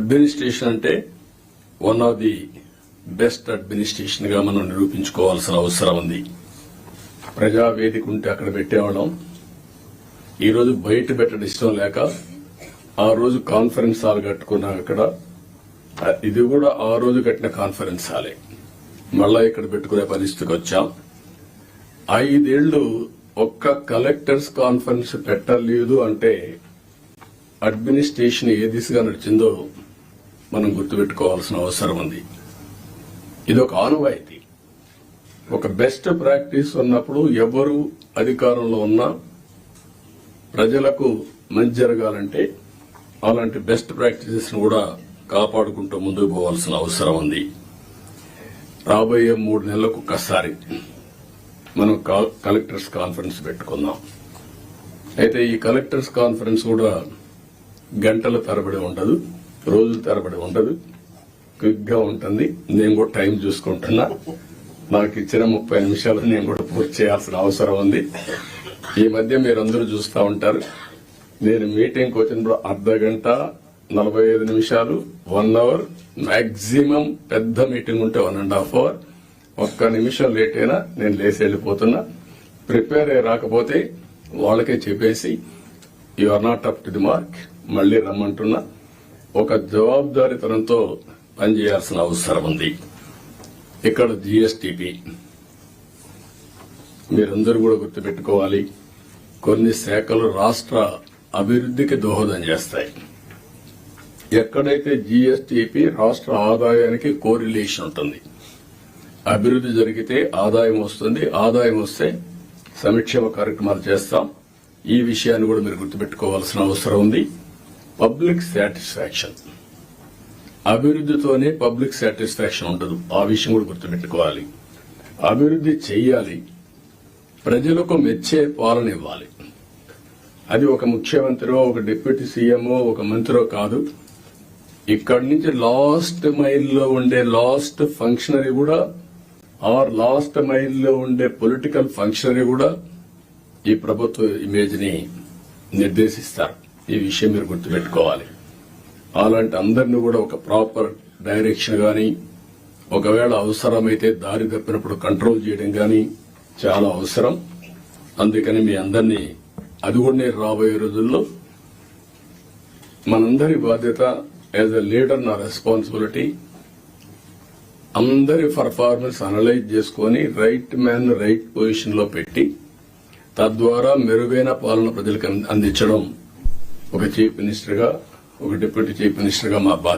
Administration అంటే one of the best administration గా మనం నిరూపించుకోవాల్సిన అవసరం ఉంది. ప్రజావేదిక ఉంటే అక్కడ పెట్టేవాళ్ళం. ఈ రోజు బయట పెట్టడం ఇష్టం లేక ఆ రోజు కాన్ఫరెన్స్ హాల్ కట్టుకున్నాం. అక్కడ ఇది కూడా ఆ రోజు కట్టిన కాన్ఫరెన్స్ హాలే మళ్ళా ఇక్కడ పెట్టుకునే పరిస్థితికి వచ్చాం. 5 ఏళ్లు ఒక్క కలెక్టర్స్ కాన్ఫరెన్స్ పెట్టలేదు అంటే అడ్మినిస్ట్రేషన్ ఏ దిశగా నడిచిందో మనం గుర్తుపెట్టుకోవాల్సిన అవసరం ఉంది. ఇది ఒక ఆనవాయితీ. ఒక బెస్ట్ ప్రాక్టీస్ ఉన్నప్పుడు ఎవరు అధికారంలో ఉన్నా ప్రజలకు మంచి జరగాలంటే అలాంటి బెస్ట్ ప్రాక్టీసెస్ కూడా కాపాడుకుంటూ ముందుకు పోవాల్సిన అవసరం ఉంది. రాబోయే 3 నెలలకు ఒక్కసారి మనం కలెక్టర్స్ కాన్ఫరెన్స్ పెట్టుకుందాం. అయితే ఈ కలెక్టర్స్ కాన్ఫరెన్స్ కూడా గంటల తరబడి ఉండదు, రోజుల తరబడి ఉండదు, క్విక్ గా ఉంటుంది. నేను కూడా టైం చూసుకుంటున్నా. నాకు ఇచ్చిన 30 నిమిషాలు నేను కూడా పూర్తి చేయాల్సిన అవసరం ఉంది. ఈ మధ్య మీరందరూ చూస్తూ ఉంటారు, నేను మీటింగ్కి వచ్చినప్పుడు అర్ధ గంట 45 నిమిషాలు 1 అవర్, మాక్సిమం పెద్ద మీటింగ్ ఉంటే 1.5 అవర్. ఒక్క నిమిషం లేట్ అయినా నేను లేచి వెళ్లిపోతున్నా. ప్రిపేర్ అయ్యి రాకపోతే వాళ్ళకే చెప్పేసి you are not up to the mark, మళ్లీ రమ్మంటున్నా. ఒక జవాబుదారీతనంతో పనిచేయాల్సిన అవసరం ఉంది. ఇక్కడ జీఎస్టీపీ మీరందరూ కూడా గుర్తుపెట్టుకోవాలి. కొన్ని శాఖలు రాష్ట్ర అభివృద్ధికి దోహదం చేస్తాయి. ఎక్కడైతే జీఎస్టీపీ రాష్ట్ర ఆదాయానికి కోరిలేషన్ ఉంటుంది, అభివృద్ధి జరిగితే ఆదాయం వస్తుంది, ఆదాయం వస్తే సంక్షేమ కార్యక్రమాలు చేస్తాం. ఈ విషయాన్ని కూడా మీరు గుర్తుపెట్టుకోవాల్సిన అవసరం ఉంది. పబ్లిక్ సాటిస్ఫాక్షన్, అభివృద్ధితోనే పబ్లిక్ సాటిస్ఫాక్షన్ ఉండదు. ఆ విషయం కూడా గుర్తుపెట్టుకోవాలి. అభివృద్ధి చెయ్యాలి, ప్రజలకు మెచ్చే పాలన ఇవ్వాలి. అది ఒక ముఖ్యమంత్రి, ఒక డిప్యూటీ సీఎంఓ, ఒక మంత్రో కాదు. ఇక్కడి నుంచి లాస్ట్ మైల్లో ఉండే లాస్ట్ ఫంక్షనరీ కూడా, ఆర్ లాస్ట్ మైల్లో ఉండే పొలిటికల్ ఫంక్షనరీ కూడా ఈ ప్రభుత్వ ఇమేజ్ ని నిర్దేశిస్తారు. ఈ విషయం మీరు గుర్తుపెట్టుకోవాలి. అలాంటి అందరినీ కూడా ఒక ప్రాపర్ డైరెక్షన్ గాని, ఒకవేళ అవసరమైతే దారి తప్పినప్పుడు కంట్రోల్ చేయడం గాని చాలా అవసరం. అందుకని మీ అందరినీ, అది కూడా నేను రాబోయే రోజుల్లో మనందరి బాధ్యత యాజ్ ఎ లీడర్, నా రెస్పాన్సిబిలిటీ అందరి పర్ఫార్మెన్స్ అనలైజ్ చేసుకుని రైట్ మ్యాన్ రైట్ పొజిషన్ లో పెట్టి తద్వారా మెరుగైన పాలన ప్రజలకు అందించడం ఒక చీఫ్ మినిస్టర్ గా, ఒక డిప్యూటీ చీఫ్ మినిస్టర్ గా మా బాధ్యత.